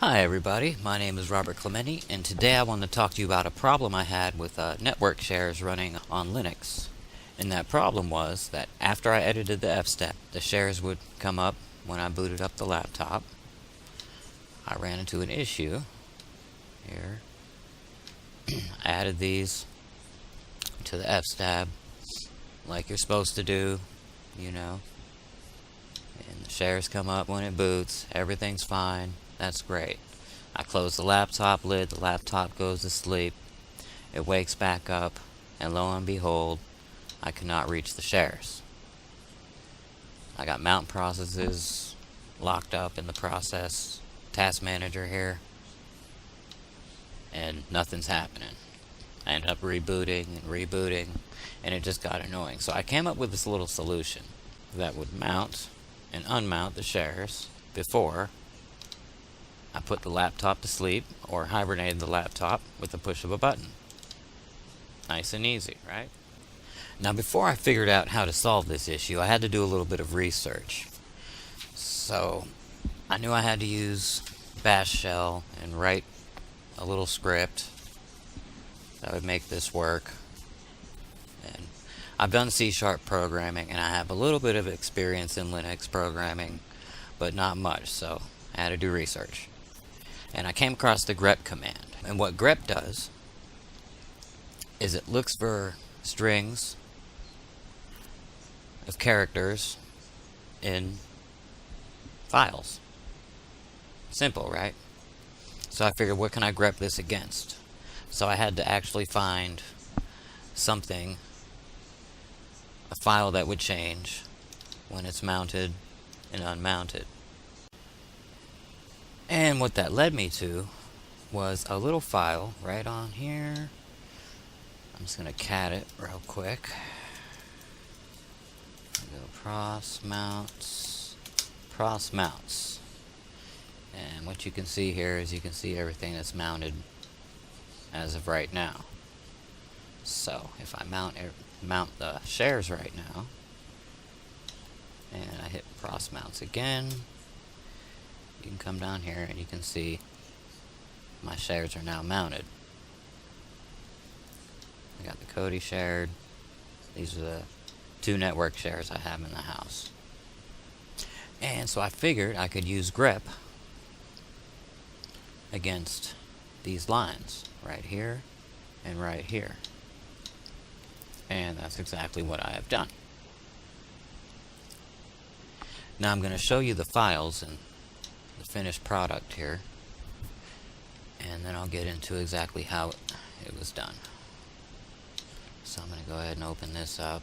Hi everybody, my name is Robert Clementi, and today I want to talk to you about a problem I had with network shares running on Linux. And that problem was that after I edited the fstat, the shares would come up when I booted up the laptop. I ran into an issue here. I added these to the fstab like you're supposed to do, you know. And the shares come up when it boots, everything's fine. That's great. I close the laptop lid, the laptop goes to sleep, it wakes back up, and lo and behold, I cannot reach the shares. I got mount processes locked up in the process task manager here, and nothing's happening. I ended up rebooting, and it just got annoying. So I came up with this little solution that would mount and unmount the shares before I put the laptop to sleep or hibernated the laptop with the push of a button. Nice and easy, right? Now, before I figured out how to solve this issue, I had to do a little bit of research. So I knew I had to use bash shell and write a little script that would make this work. And I've done C# programming, and I have a little bit of experience in Linux programming, but not much, so I had to do research. And I came across the grep command. And what grep does is it looks for strings of characters in files. Simple, right? So I figured, what can I grep this against? So I had to actually find something, a file that would change when it's mounted and unmounted. And what that led me to was a little file right on here. I'm just going to cat it real quick. Go Crossmounts. And what you can see here is you can see everything that's mounted as of right now. So if I mount the shares right now, and I hit Crossmounts again, you can come down here and you can see my shares are now mounted. I got the Kodi shared. These are the 2 network shares I have in the house. And so I figured I could use grep against these lines right here and right here. And that's exactly what I have done. Now I'm going to show you the files and the finished product here, and then I'll get into exactly how it was done. So I'm going to go ahead and open this up,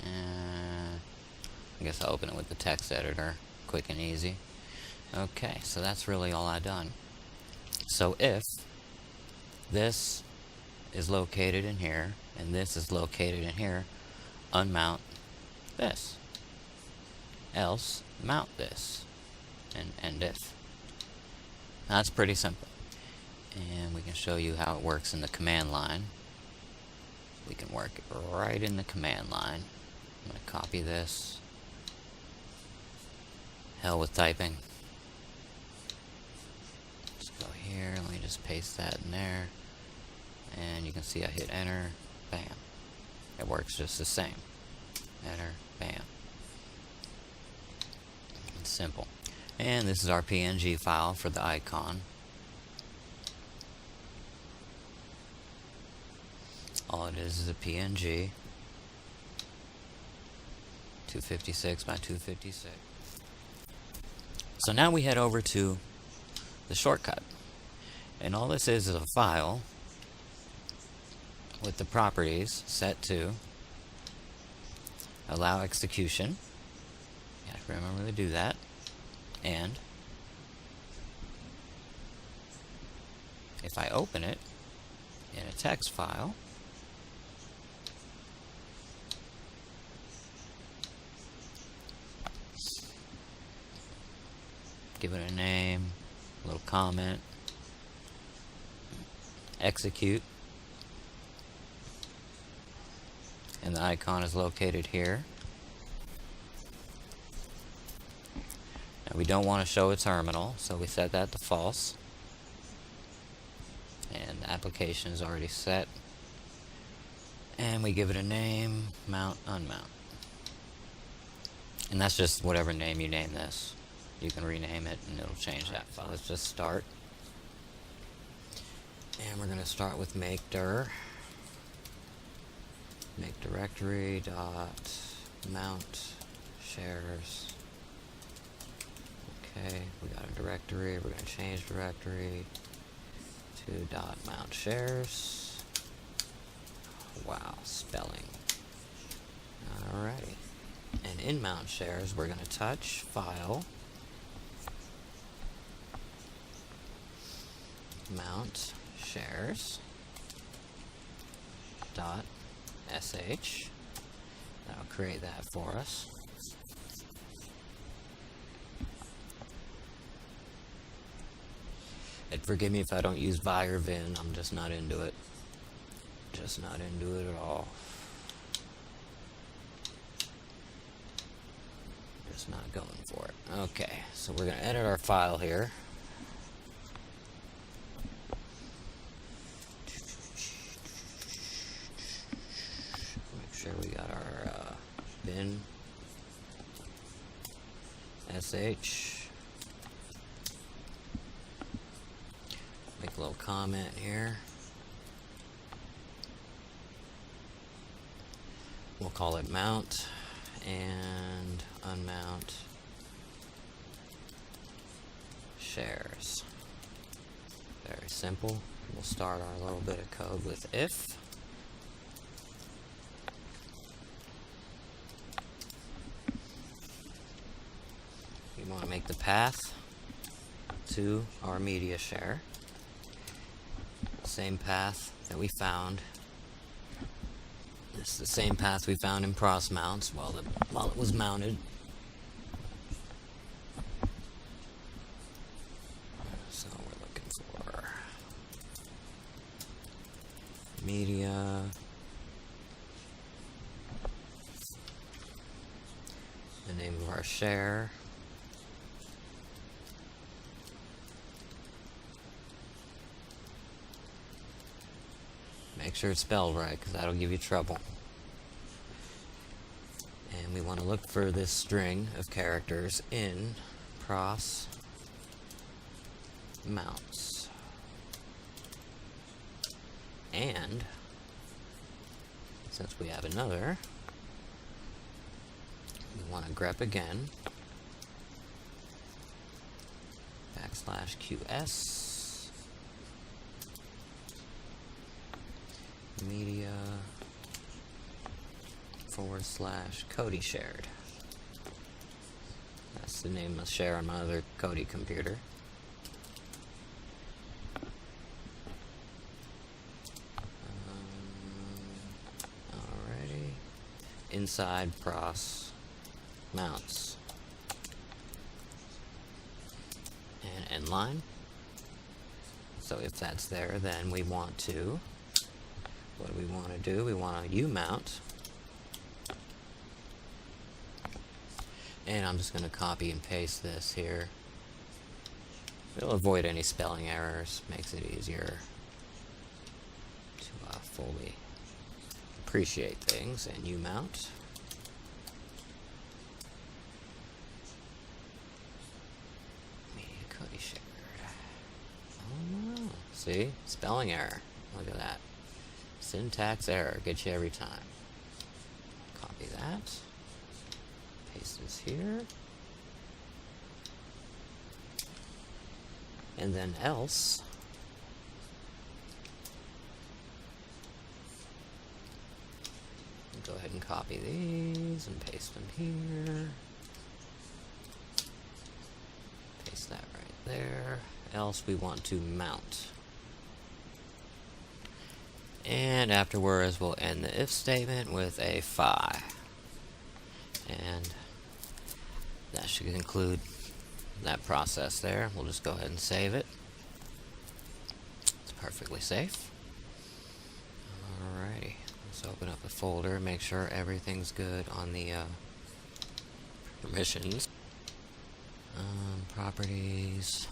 and I guess I'll open it with the text editor, quick and easy. Okay, so that's really all I've done. So if this is located in here and this is located in here, unmount this, else mount this, and end if. That's pretty simple. And we can show you how it works in the command line. We can work it right in the command line. I'm going to copy this. Hell with typing. Just go here, let me just paste that in there. And you can see I hit enter, bam. It works just the same. Enter, bam. It's simple. And this is our PNG file for the icon. All it is a PNG. 256 by 256. So now we head over to the shortcut. And all this is a file with the properties set to allow execution. You have to remember to do that. And if I open it in a text file, give it a name, a little comment, execute, and the icon is located here. Now we don't want to show a terminal, so we set that to false. And the application is already set. And we give it a name, mount, unmount. And that's just whatever name you name this. You can rename it and it'll change that file. Let's just start. And we're going to start with make dir. Make directory dot mount shares. Okay, we got a directory. We're going to change directory to dot mount shares. Wow, spelling. Alrighty. And in mount shares, we're going to touch file, mount shares dot sh. That'll create that for us. And forgive me if I don't use vi or vin. I'm just not into it. Just not into it at all. Just not going for it. Okay, so we're going to edit our file here. Make sure we got our bin sh. Make a little comment here. We'll call it mount and unmount shares. Very simple. We'll start our little bit of code with if. We want to make the path to our media share same path that we found. This is the same path we found in Crossmount while it was mounted. So we're looking for media, the name of our share, make sure it's spelled right, because that'll give you trouble. And we want to look for this string of characters in pros mounts. And since we have another, we want to grep again, \qs media / Cody shared. That's the name of share on my other Cody computer. Alrighty. Inside pros mounts and endline. So if that's there, then we want to. What do we want to do? We want to umount. And I'm just going to copy and paste this here. It'll avoid any spelling errors, makes it easier to fully appreciate things. And umount. Media Cody shared. Oh no. See? Spelling error. Look at that. Syntax error, gets you every time. Copy that. Paste this here. And then else. Go ahead and copy these and paste them here. Paste that right there. Else we want to mount. And afterwards, we'll end the if statement with a phi. And that should conclude that process there. We'll just go ahead and save it. It's perfectly safe. Alrighty. Let's open up the folder, make sure everything's good on the permissions. Properties,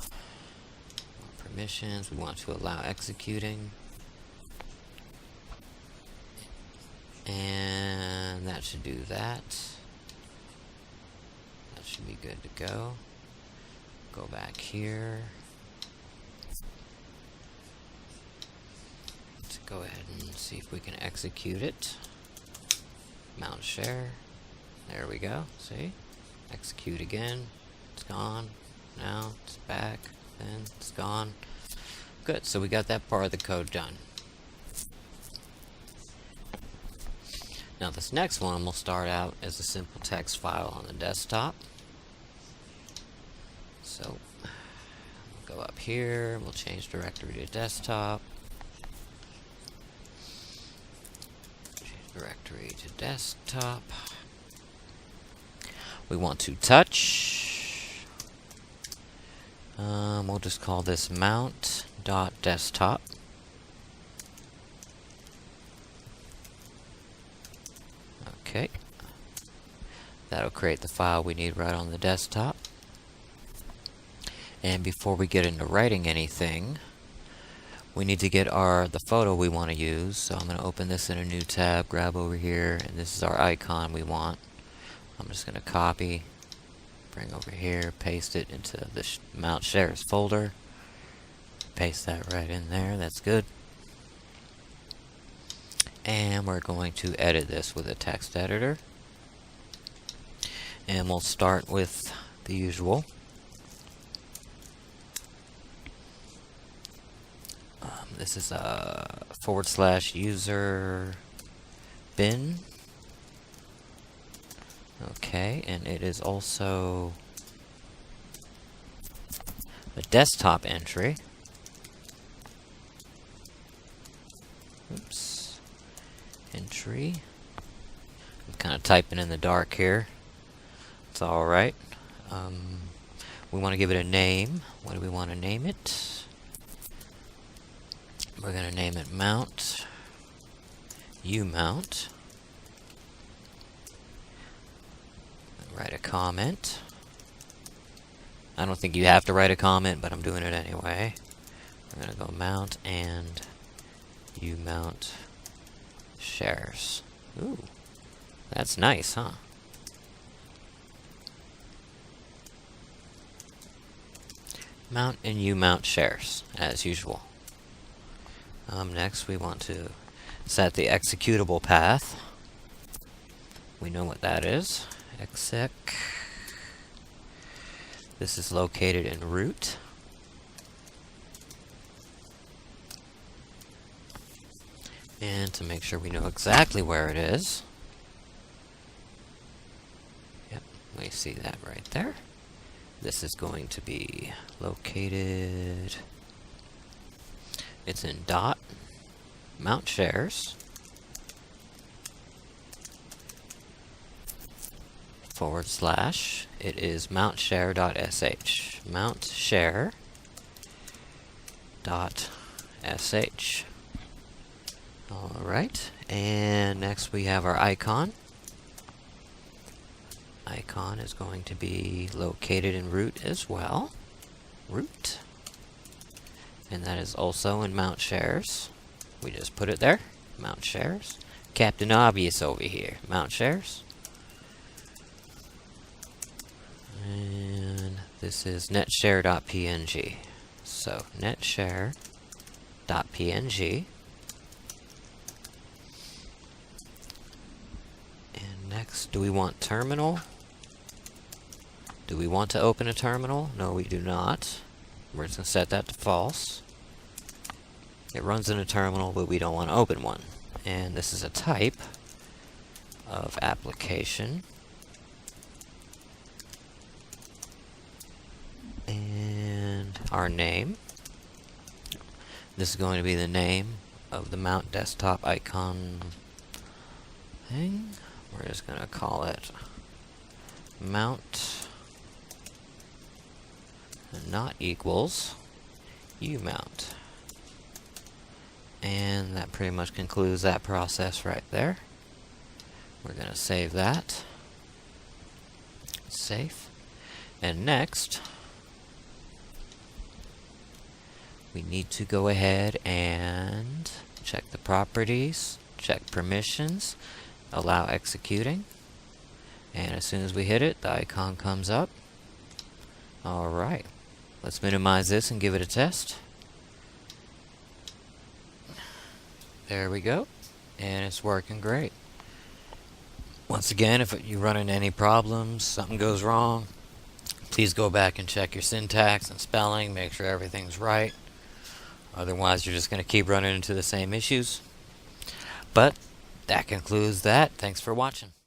permissions, we want to allow executing, and that should do that. That should be good to go. Go back here. Let's go ahead and see if we can execute it. Mount share. There we go. See? Execute again. It's gone. Now it's back. Then it's gone. Good. So we got that part of the code done. Now this next one will start out as a simple text file on the desktop. So we'll go up here. We'll change directory to desktop. Change directory to desktop. We want to touch. We'll just call this mount.desktop. Okay. That'll create the file we need right on the desktop. And before we get into writing anything, we need to get the photo we want to use. So I'm going to open this in a new tab, grab over here, and this is our icon we want. I'm just going to copy, bring over here, paste it into the Mount Shares folder. Paste that right in there. That's good. And we're going to edit this with a text editor. And we'll start with the usual. This is a /user bin. Okay, and it is also a desktop entry. Oops. Entry. I'm kind of typing in the dark here. It's alright. We want to give it a name. What do we want to name it? We're going to name it mount. umount. Write a comment. I don't think you have to write a comment, but I'm doing it anyway. We're going to go mount and umount shares. Ooh, that's nice, huh? Mount and umount shares, as usual. Next, we want to set the executable path. We know what that is. Exec. This is located in root. And to make sure we know exactly where it is. Yep, we see that right there. This is going to be located. It's in dot mount shares / it is mountshare.sh. mountshare.sh. Alright, and next we have our icon. Icon is going to be located in root as well. Root. And that is also in mount shares. We just put it there. Mount shares. Captain Obvious over here. Mount shares. And this is netshare.png. So netshare.png. And next, do we want terminal? Do we want to open a terminal? No, we do not. We're just going to set that to false. It runs in a terminal, but we don't want to open one. And this is a type of application. And our name. This is going to be the name of the mount desktop icon thing. We're just going to call it mount not equals umount. And that pretty much concludes that process right there. We're going to save that. Save. And next, we need to go ahead and check the properties, check permissions, allow executing. And as soon as we hit it, the icon comes up. Alright, let's minimize this and give it a test. There we go. And it's working great. Once again, if you run into any problems, something goes wrong, please go back and check your syntax and spelling, make sure everything's right. Otherwise, you're just going to keep running into the same issues. But that concludes that. Thanks for watching.